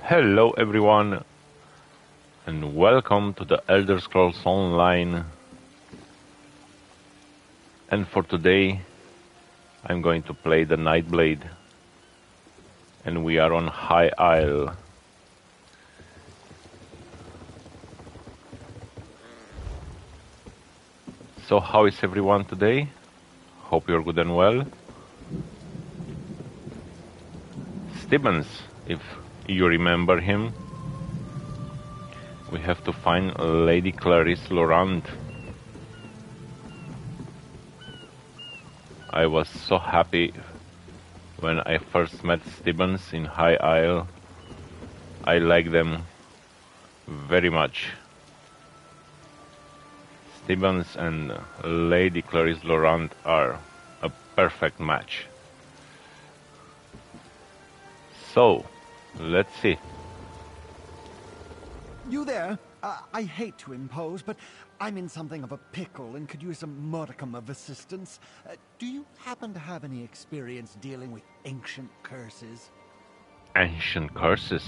Hello everyone and welcome to the Elder Scrolls Online. And for today I'm going to play the Nightblade and we are on High Isle. So how is everyone today? Hope you're good and well. Stebbins, if you remember him. We have to find Lady Clarice Laurent. I was so happy when I first met Stebbins in High Isle. I like them very much. Stebbins and Lady Clarice Laurent are a perfect match. So, let's see. You there? I hate to impose, but I'm in something of a pickle and could use a modicum of assistance. Do you happen to have any experience dealing with ancient curses? Ancient curses?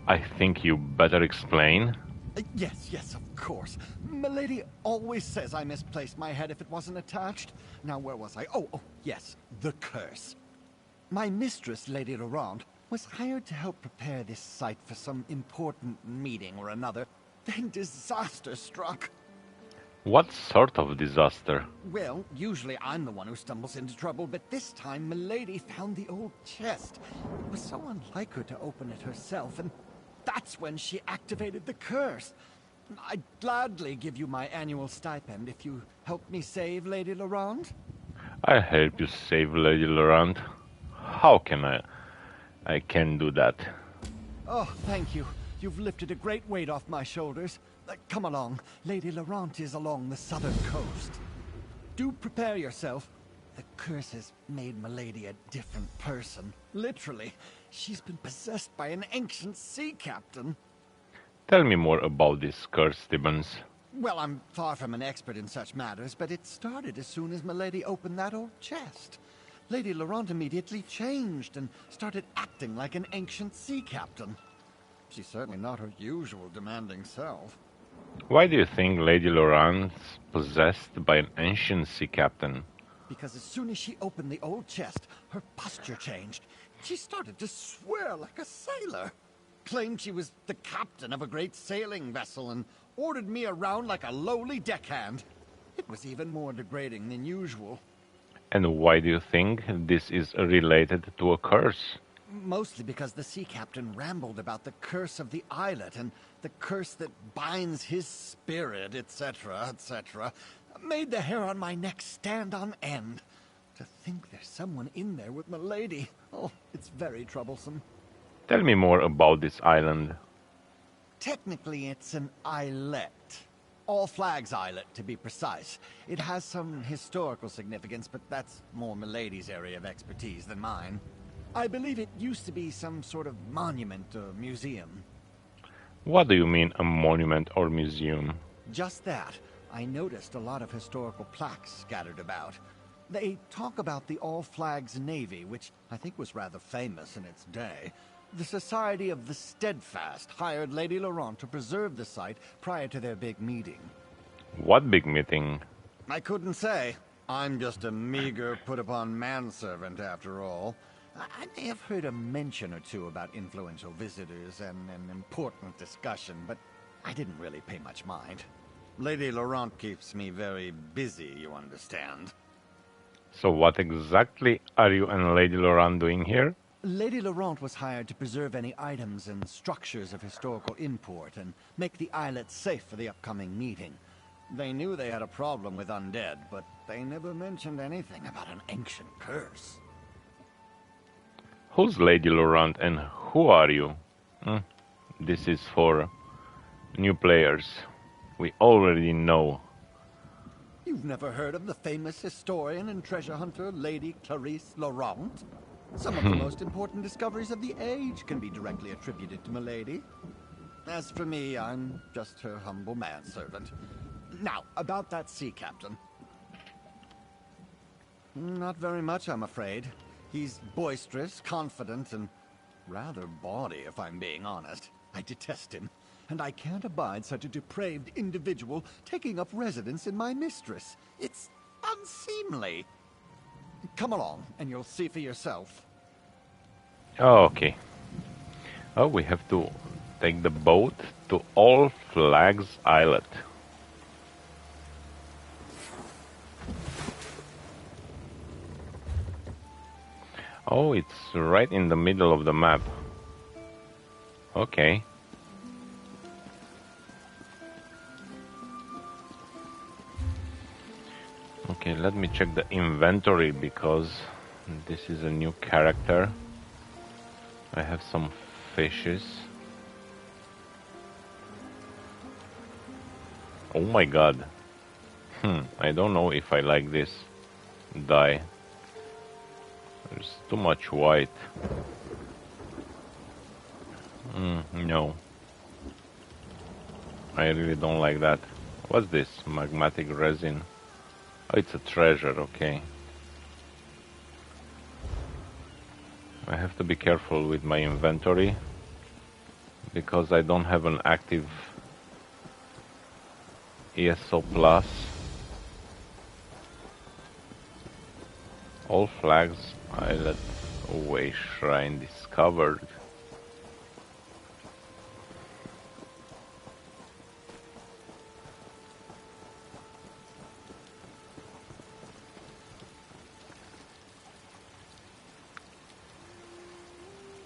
I think you better explain. Yes, of course. Milady always says I misplaced my head if it wasn't attached. Now, where was I? Oh, yes, the curse. My mistress, Lady Laurent, was hired to help prepare this site for some important meeting or another. Then disaster struck. What sort of disaster? Well, usually I'm the one who stumbles into trouble, but this time Milady found the old chest. It was so unlike her to open it herself, and that's when she activated the curse. I'd gladly give you my annual stipend if you help me save Lady Laurent. I'll help you save Lady Laurent. How can I can do that. Oh, thank you. You've lifted a great weight off my shoulders. Come along. Lady Laurent is along the southern coast. Do prepare yourself. The curse has made Milady a different person. Literally. She's been possessed by an ancient sea captain. Tell me more about this curse, Stebbins. Well, I'm far from an expert in such matters, but it started as soon as Milady opened that old chest. Lady Laurent immediately changed and started acting like an ancient sea captain. She's certainly not her usual demanding self. Why do you think Lady Laurent's possessed by an ancient sea captain? Because as soon as she opened the old chest, her posture changed. She started to swear like a sailor. Claimed she was the captain of a great sailing vessel and ordered me around like a lowly deckhand. It was even more degrading than usual. And why do you think this is related to a curse? Mostly because the sea captain rambled about the curse of the islet and the curse that binds his spirit, etc., etc. Made the hair on my neck stand on end. To think there's someone in there with Milady. Oh, it's very troublesome. Tell me more about this island. Technically, it's an islet. All Flags Islet, to be precise. It has some historical significance, but that's more Milady's area of expertise than mine. I believe it used to be some sort of monument or museum. What do you mean, a monument or museum? Just that. I noticed a lot of historical plaques scattered about. They talk about the All Flags Navy, which I think was rather famous in its day. The Society of the Steadfast hired Lady Laurent to preserve the site prior to their big meeting. What big meeting? I couldn't say. I'm just a meager, put-upon manservant, after all. I may have heard a mention or two about influential visitors and an important discussion, but I didn't really pay much mind. Lady Laurent keeps me very busy, you understand. So what exactly are you and Lady Laurent doing here? Lady Laurent was hired to preserve any items and structures of historical import and make the islet safe for the upcoming meeting. They knew they had a problem with undead, but they never mentioned anything about an ancient curse. Who's Lady Laurent and who are you? This is for new players. We already know. You've never heard of the famous historian and treasure hunter Lady Clarice Laurent? Some of the most important discoveries of the age can be directly attributed to Milady. As for me, I'm just her humble manservant. Now, about that sea captain. Not very much, I'm afraid. He's boisterous, confident, and Rather bawdy, if I'm being honest. I detest him, and I can't abide such a depraved individual taking up residence in my mistress. It's unseemly. Come along, and you'll see for yourself. Oh, okay. Oh, we have to take the boat to All Flags Islet. Oh, it's right in the middle of the map. Okay. Okay, let me check the inventory because this is a new character. I have some fishes. Oh my god. I don't know if I like this dye. There's too much white. No. I really don't like that. What's this? Magmatic resin. Oh, it's a treasure, okay. I have to be careful with my inventory because I don't have an active ESO Plus. All Flags Islet Away Shrine discovered.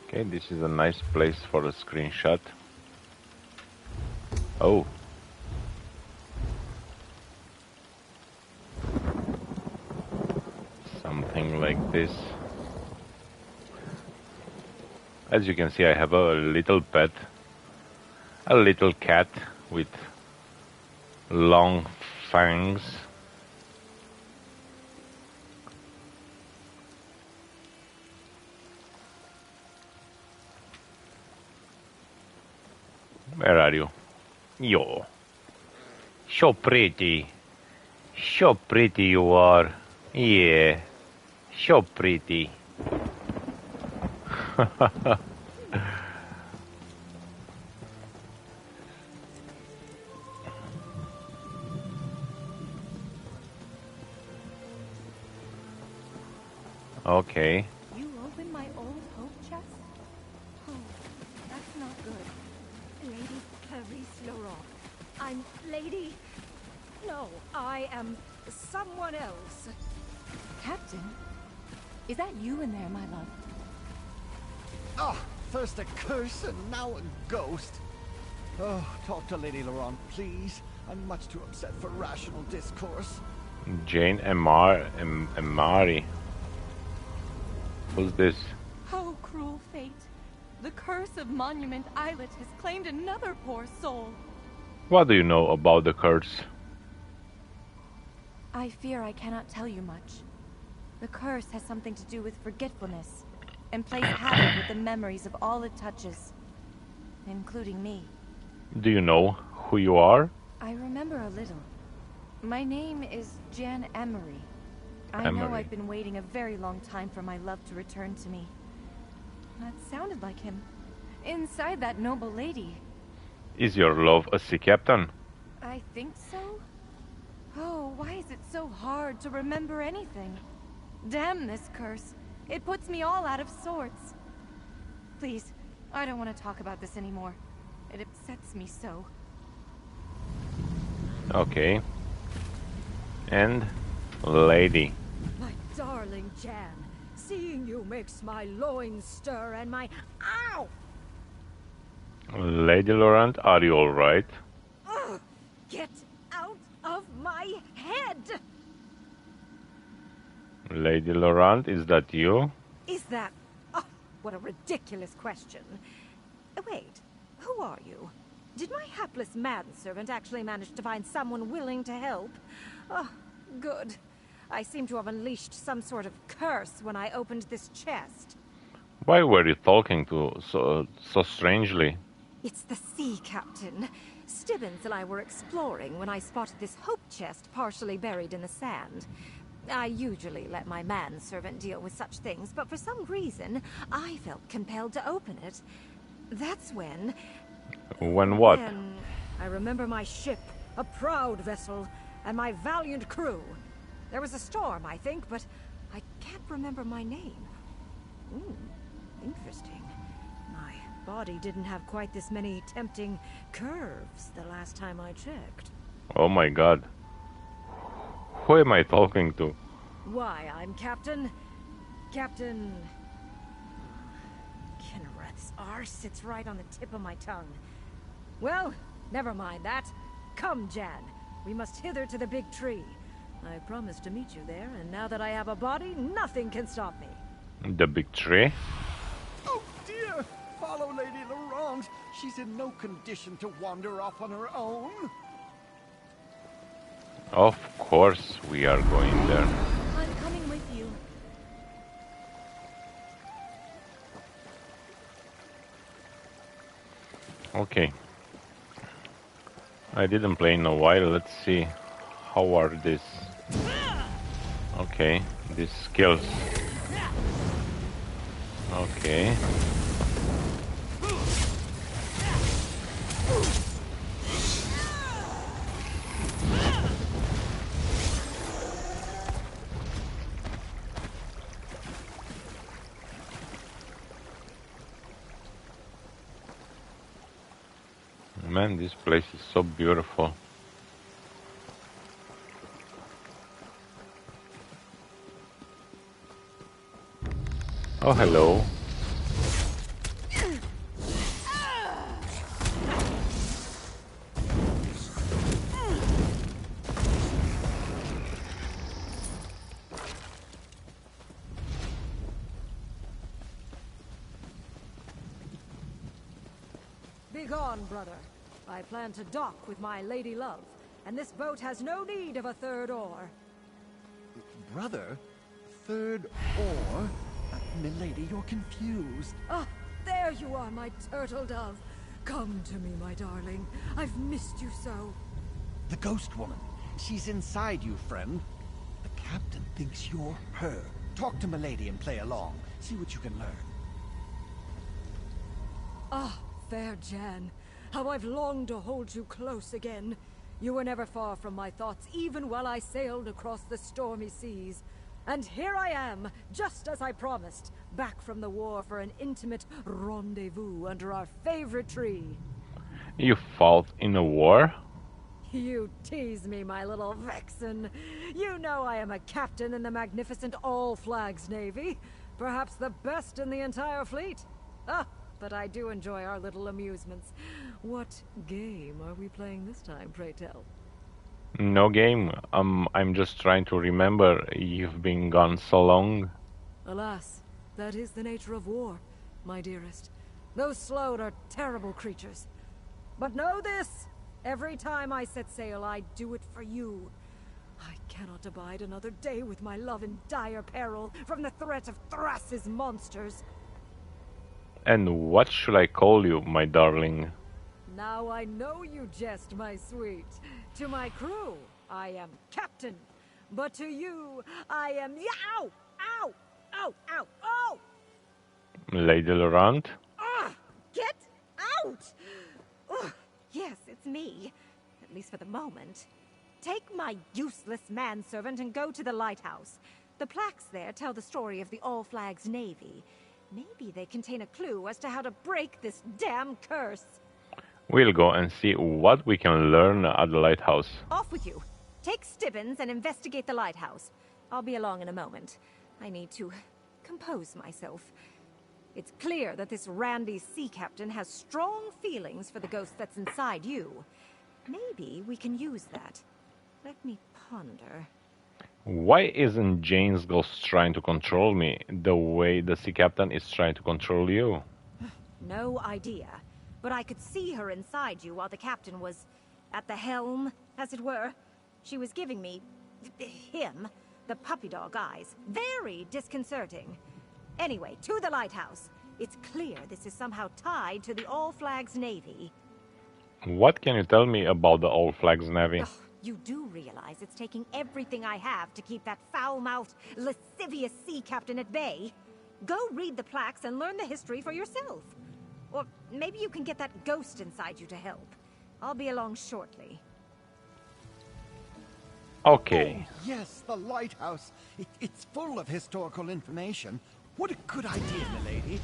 Okay, this is a nice place for a screenshot. Oh. Something like this. As you can see, I have a little pet. A little cat with long fangs. Where are you? Yo. So pretty. So pretty you are. Yeah. So pretty. Okay. You opened my old hope chest? Oh, that's not good. Lady Clarice Laurent. I'm Lady... No, I am someone else. Captain? Is that you in there, my love? Ah, first a curse and now a ghost. Oh, talk to Lady Laurent, please. I'm much too upset for rational discourse. Jane Amari. Who's this? Oh, cruel fate. The curse of Monument Islet has claimed another poor soul. What do you know about the curse? I fear I cannot tell you much. The curse has something to do with forgetfulness, and plays havoc with the memories of all it touches, including me. Do you know who you are? I remember a little. My name is Jan Emery. I know Emery. I've been waiting a very long time for my love to return to me. That sounded like him. Inside that noble lady. Is your love a sea captain? I think so? Oh, why is it so hard to remember anything? Damn this curse. It puts me all out of sorts. Please, I don't want to talk about this anymore. It upsets me so. Okay. And lady. My darling Jan, seeing you makes my loins stir and my... Ow! Lady Laurent, are you alright? Ugh! Get out of my head! Lady Laurent, is that you? Is that... Oh, what a ridiculous question. Wait, who are you? Did my hapless manservant actually manage to find someone willing to help? Oh, good. I seem to have unleashed some sort of curse when I opened this chest. Why were you talking to so strangely? It's the sea captain. Stibbins and I were exploring when I spotted this hope chest partially buried in the sand. I usually let my manservant deal with such things, but for some reason, I felt compelled to open it. That's when... When what? When I remember my ship, a proud vessel, and my valiant crew. There was a storm, I think, but I can't remember my name. Interesting. My body didn't have quite this many tempting curves the last time I checked. Oh my god. Who am I talking to? Why, I'm Captain... Kinnereth's R sits right on the tip of my tongue. Well, never mind that. Come, Jan. We must hither to the big tree. I promised to meet you there, and now that I have a body, nothing can stop me. The big tree? Oh dear! Follow Lady Laurent. She's in no condition to wander off on her own. Of course we are going there. I'm coming with you. Okay. I didn't play in a while. Let's see. How are these? Okay, these skills. Okay. Man, this place is so beautiful. Oh, hello. Begone, brother. I plan to dock with my lady love, and this boat has no need of a third oar. Brother? Third oar? Milady, you're confused. Ah, there you are, my turtle dove. Come to me, my darling. I've missed you so. The ghost woman. She's inside you, friend. The captain thinks you're her. Talk to Milady and play along. See what you can learn. Ah, fair Jan. How I've longed to hold you close again. You were never far from my thoughts, even while I sailed across the stormy seas. And here I am, just as I promised, back from the war for an intimate rendezvous under our favorite tree. You fought in a war? You tease me, my little vixen. You know I am a captain in the magnificent All-Flags Navy. Perhaps the best in the entire fleet. Ah, but I do enjoy our little amusements. What game are we playing this time, pray tell? No game. I'm just trying to remember. You've been gone so long. Alas, that is the nature of war, my dearest. Those Sload are terrible creatures. But know this! Every time I set sail, I do it for you. I cannot abide another day with my love in dire peril from the threat of Thras's monsters. And what should I call you, my darling? Now I know you jest, my sweet. To my crew, I am Captain. But to you, I am... Ow! Ow! Ow! Ow! Oh! Lady Laurent? Ah! Get out! Ugh. Yes, it's me. At least for the moment. Take my useless manservant and go to the lighthouse. The plaques there tell the story of the All-Flags Navy. Maybe they contain a clue as to how to break this damn curse. We'll go and see what we can learn at the lighthouse. Off with you. Take Stibbons and investigate the lighthouse. I'll be along in a moment. I need to compose myself. It's clear that this randy sea captain has strong feelings for the ghost that's inside you. Maybe we can use that. Let me ponder. Why isn't Jane's ghost trying to control me the way the sea captain is trying to control you? No idea. But I could see her inside you while the captain was at the helm, as it were. She was giving me... him, the puppy dog eyes. Very disconcerting. Anyway, to the lighthouse. It's clear this is somehow tied to the All-Flags Navy. What can you tell me about the All-Flags Navy? Ugh, You do realize it's taking everything I have to keep that foul-mouthed, lascivious sea captain at bay? Go read the plaques and learn the history for yourself. Or maybe you can get that ghost inside you to help. I'll be along shortly. Okay. Oh, yes, the lighthouse. It's full of historical information. What a good idea, milady.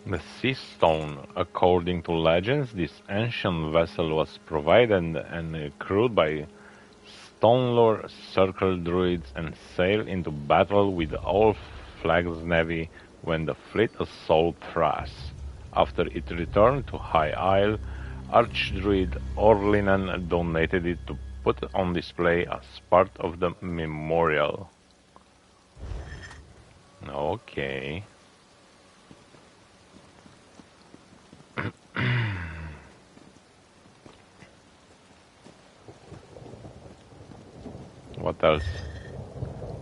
The Sea Stone. According to legends, this ancient vessel was provided and crewed by Stonelore Circle druids and sailed into battle with the All Flags Navy when the fleet assaulted Thrace. After it returned to High Isle, Archdruid Orlinan donated it to put on display as part of the memorial. Okay. What else?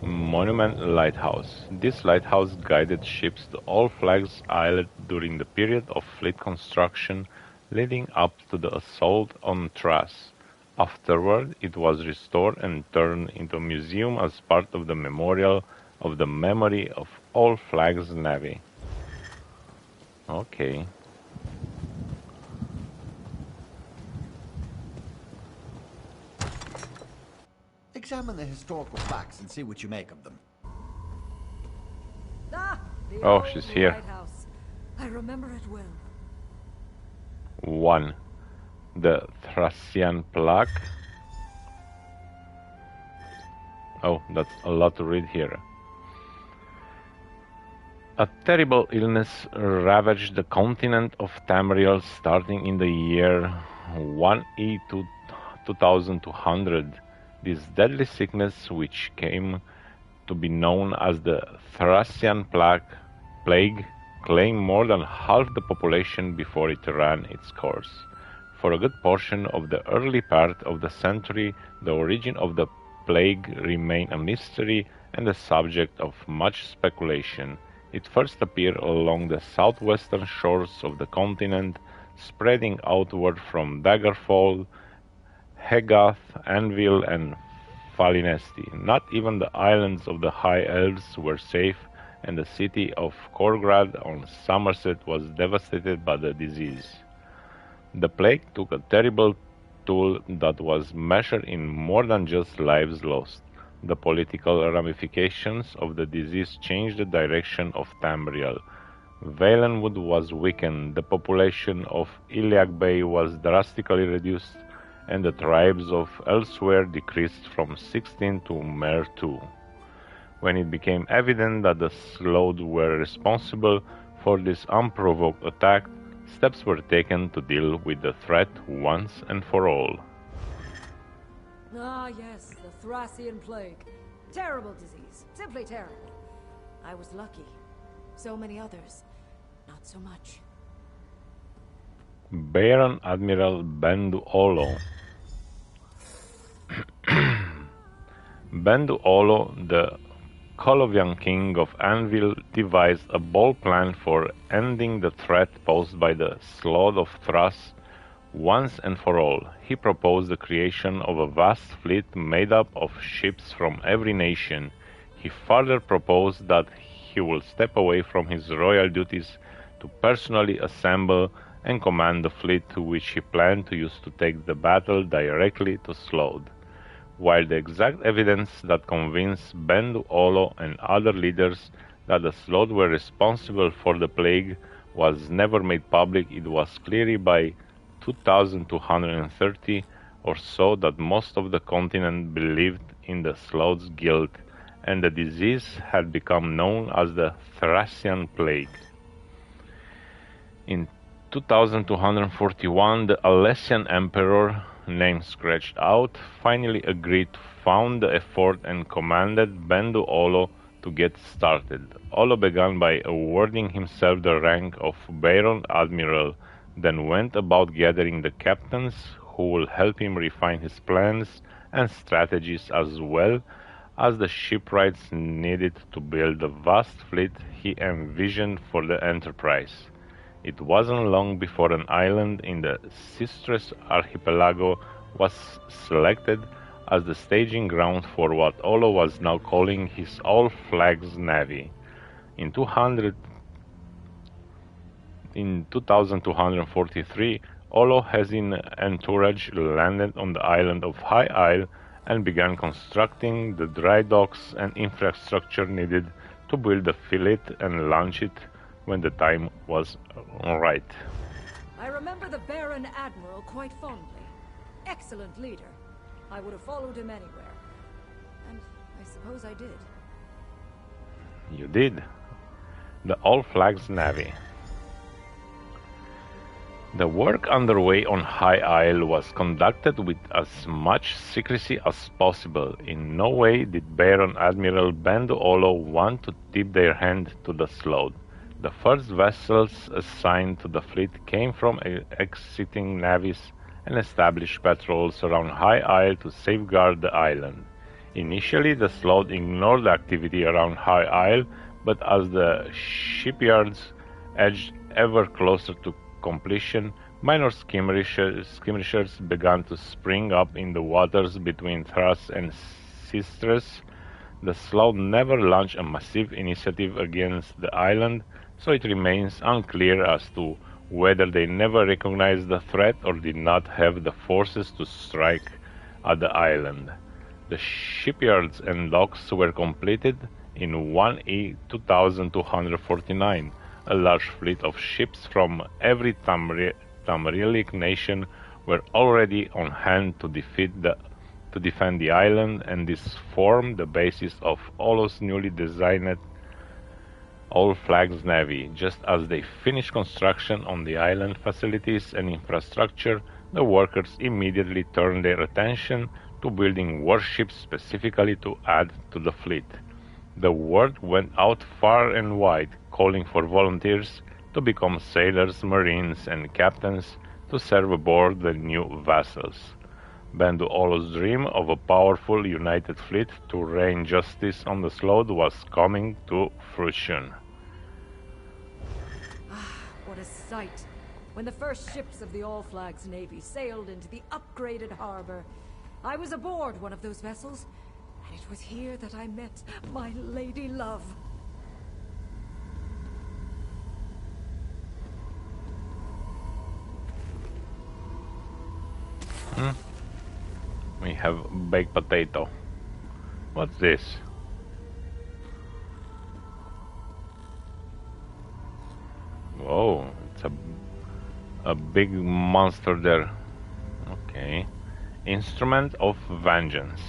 Monument Lighthouse. This lighthouse guided ships to All Flags Islet during the period of fleet construction leading up to the assault on Thrace. Afterward, it was restored and turned into a museum as part of the memorial of the memory of All Flags Navy. Okay. Examine the historical facts and see what you make of them. Oh, she's here. Lighthouse. I remember it well. 1. The Thracian plaque. Oh, that's a lot to read here. A terrible illness ravaged the continent of Tamriel starting in the year 1E to 2200. This deadly sickness, which came to be known as the Thracian plague, claimed more than half the population before it ran its course. For a good portion of the early part of the century, the origin of the plague remained a mystery and the subject of much speculation. It first appeared along the southwestern shores of the continent, spreading outward from Daggerfall, Hegath, Anvil, and Falinesti. Not even the islands of the High Elves were safe, and the city of Korgrad on Somerset was devastated by the disease. The plague took a terrible toll that was measured in more than just lives lost. The political ramifications of the disease changed the direction of Tamriel. Valenwood was weakened, the population of Iliac Bay was drastically reduced, and the tribes of elsewhere decreased from 16 to mere 2. When it became evident that the Slough were responsible for this unprovoked attack, steps were taken to deal with the threat once and for all. Ah, yes, the Thracian plague. Terrible disease. Simply terrible. I was lucky. So many others, not so much. Baron Admiral Benduolo. Benduolo, the Colovian king of Anvil, devised a bold plan for ending the threat posed by the Slough of Thrace once and for all. He proposed the creation of a vast fleet made up of ships from every nation. He further proposed that he would step away from his royal duties to personally assemble and command the fleet which he planned to use to take the battle directly to Slough. While the exact evidence that convinced Benduolo and other leaders that the Slough were responsible for the plague was never made public, it was clear by 2230 or so that most of the continent believed in the Slough's guilt, and the disease had become known as the Thracian plague. In 2241, the Alessian emperor, name scratched out, finally agreed to found the effort and commanded Benduolo to get started. Olo began by awarding himself the rank of Baron Admiral, then went about gathering the captains who will help him refine his plans and strategies as well as the shipwrights needed to build the vast fleet he envisioned for the enterprise. It wasn't long before an island in the Sisters archipelago was selected as the staging ground for what Olo was now calling his all-flags navy. In 2243, Olo has his entourage landed on the island of High Isle and began constructing the dry docks and infrastructure needed to build the fleet and launch it when the time was right. I remember the Baron Admiral quite fondly. Excellent leader. I would have followed him anywhere. And I suppose I did. You did. The All Flags Navy. The work underway on High Isle was conducted with as much secrecy as possible. In no way did Baron Admiral Bendu Olo want to tip their hand to the Sloth. The first vessels assigned to the fleet came from exiting navies and established patrols around High Isle to safeguard the island. Initially, the Sloth ignored the activity around High Isle, but as the shipyards edged ever closer to completion, minor skirmishes began to spring up in the waters between Thras and Sisters. The Sloth never launched a massive initiative against the island, so it remains unclear as to whether they never recognized the threat or did not have the forces to strike at the island. The shipyards and docks were completed in 1E 2249. A large fleet of ships from every Tamrielic nation were already on hand to defend the island, and this formed the basis of Olo's newly designed All Flags Navy. Just as they finished construction on the island facilities and infrastructure, the workers immediately turned their attention to building warships specifically to add to the fleet. The word went out far and wide, calling for volunteers to become sailors, marines, and captains to serve aboard the new vessels. Bendu Olo's dream of a powerful united fleet to rain justice on the Sloth was coming to fruition. What a sight! When the first ships of the All Flags Navy sailed into the upgraded harbor, I was aboard one of those vessels, and it was here that I met my lady love. We have baked potato. What's this? Whoa, it's a big monster there. Okay. Instrument of Vengeance.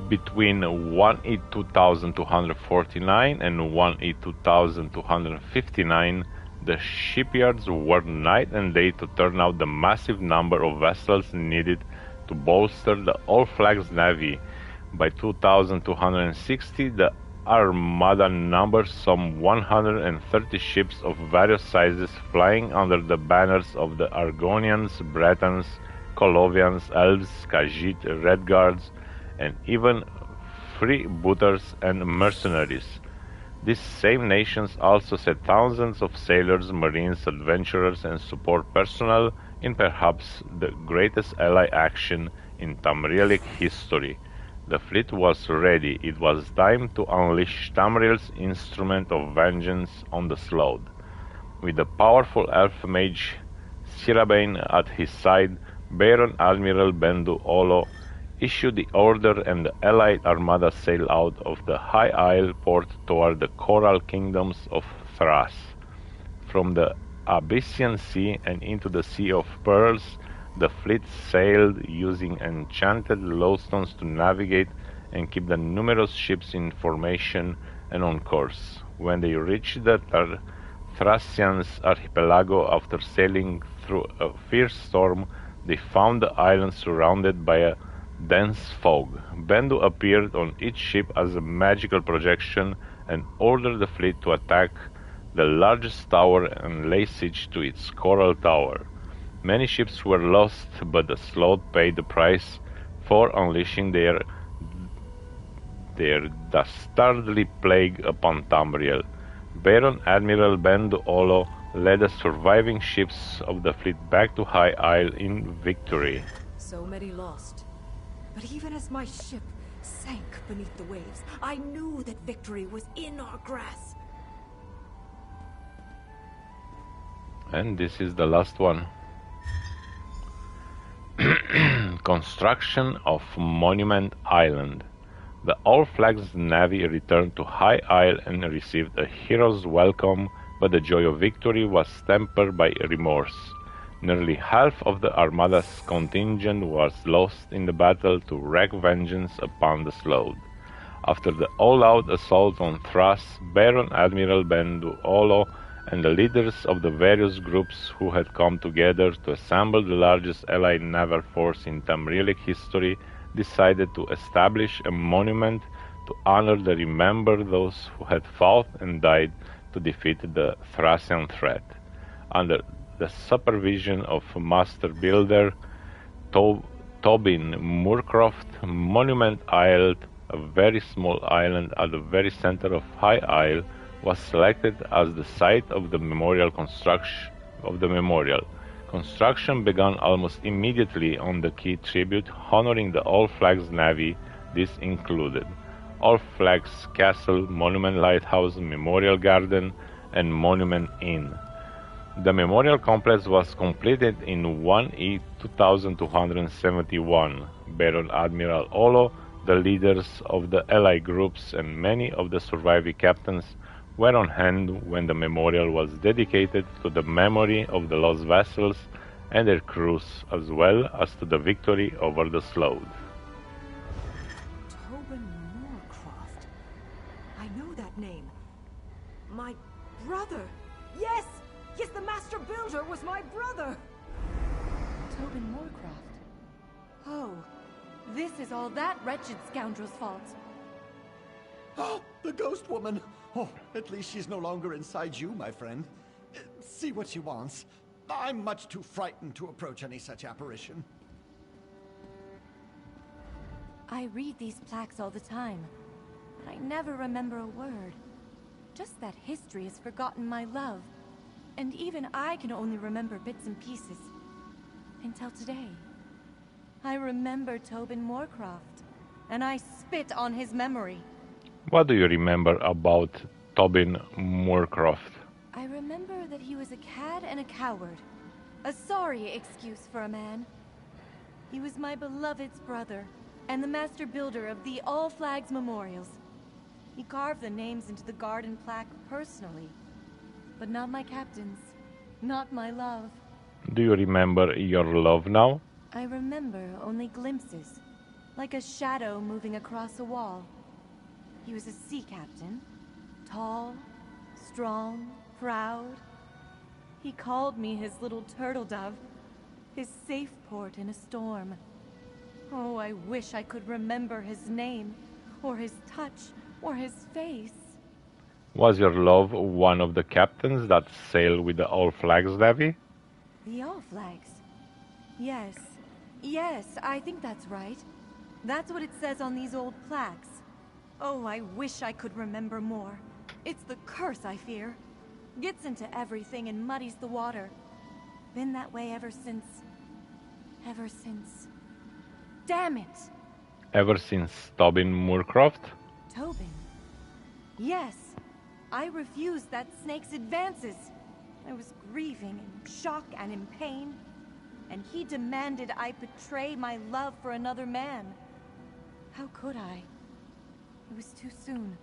Between 1E 2249 and 1E 2259, the shipyards worked night and day to turn out the massive number of vessels needed to bolster the All Flags Navy. By 2260, the Armada numbered some 130 ships of various sizes flying under the banners of the Argonians, Bretons, Colovians, Elves, Khajiit, Red Guards, and even freebooters and mercenaries. These same nations also sent thousands of sailors, marines, adventurers, and support personnel in perhaps the greatest ally action in Tamrielic history. The fleet was ready. It was time to unleash Tamriel's instrument of vengeance on the Sloth. With the powerful elf mage Sirabane at his side, Baron Admiral Bendu Olo issued the order, and the allied armada sailed out of the High Isle port toward the coral kingdoms of Thras. From the Abyssian Sea and into the Sea of Pearls, the fleet sailed using enchanted lowstones to navigate and keep the numerous ships in formation and on course. When they reached the Thracians archipelago after sailing through a fierce storm, they found the island surrounded by a dense fog. Bendu appeared on each ship as a magical projection and ordered the fleet to attack the largest tower and lay siege to its coral tower. Many ships were lost, but the Sloth paid the price for unleashing their dastardly plague upon Tamriel. Baron Admiral Bendu Olo led the surviving ships of the fleet back to High Isle in victory. So many lost. But even as my ship sank beneath the waves, I knew that victory was in our grasp. And this is the last one. Construction of Monument Island. The All Flags Navy returned to High Isle and received a hero's welcome, but the joy of victory was tempered by remorse. Nearly half of the Armada's contingent was lost in the battle to wreak vengeance upon the Sloth. After the all-out assault on Thras, Baron Admiral Bendu Olo and the leaders of the various groups who had come together to assemble the largest allied naval force in Tamrielic history decided to establish a monument to honor and remember those who had fought and died to defeat the Thracian threat. Under the supervision of Master Builder Tobin Moorcroft, Monument Isle, a very small island at the very center of High Isle, was selected as the site of the memorial construction. Construction began almost immediately on the key tribute honoring the All Flags Navy. This included All Flags Castle, Monument Lighthouse, Memorial Garden, and Monument Inn. The memorial complex was completed in 1E 2271. Baron Admiral Olo, the leaders of the Allied groups, and many of the surviving captains were on hand when the memorial was dedicated to the memory of the lost vessels and their crews, as well as to the victory over the Sloth. Tobin Moorcroft. I know that name. My brother. Yes! Yes, the Master Builder was my brother! Tobin Moorcroft. Oh, this is all that wretched scoundrel's fault. Oh, the ghost woman! Oh, at least she's no longer inside you, my friend. See what she wants. I'm much too frightened to approach any such apparition. I read these plaques all the time, but I never remember a word. Just that history has forgotten my love. And even I can only remember bits and pieces. Until today. I remember Tobin Moorcroft, and I spit on his memory. What do you remember about Tobin Moorcroft? I remember that he was a cad and a coward. A sorry excuse for a man. He was my beloved's brother, and the master builder of the All Flags Memorials. He carved the names into the garden plaque personally. But not my captain's. Not my love. Do you remember your love now? I remember only glimpses. Like a shadow moving across a wall. He was a sea captain. Tall, strong, proud. He called me his little turtle dove. His safe port in a storm. Oh, I wish I could remember his name. Or his touch. Or his face. Was your love one of the captains that sailed with the All Flags Navy? The All Flags? Yes. Yes, I think that's right. That's what it says on these old plaques. Oh, I wish I could remember more. It's the curse, I fear. Gets into everything and muddies the water. Been that way ever since... Damn it! Ever since Tobin Moorcroft? Tobin? Yes. I refused that snake's advances. I was grieving in shock and in pain. And he demanded I betray my love for another man. How could I? It was too soon.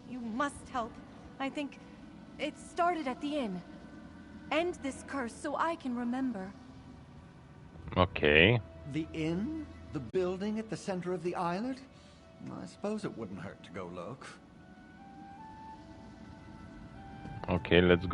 You must help. I think it started at the inn. End this curse so I can remember. Okay. The inn? The building at the center of the island? I suppose it wouldn't hurt to go look. Okay, let's go.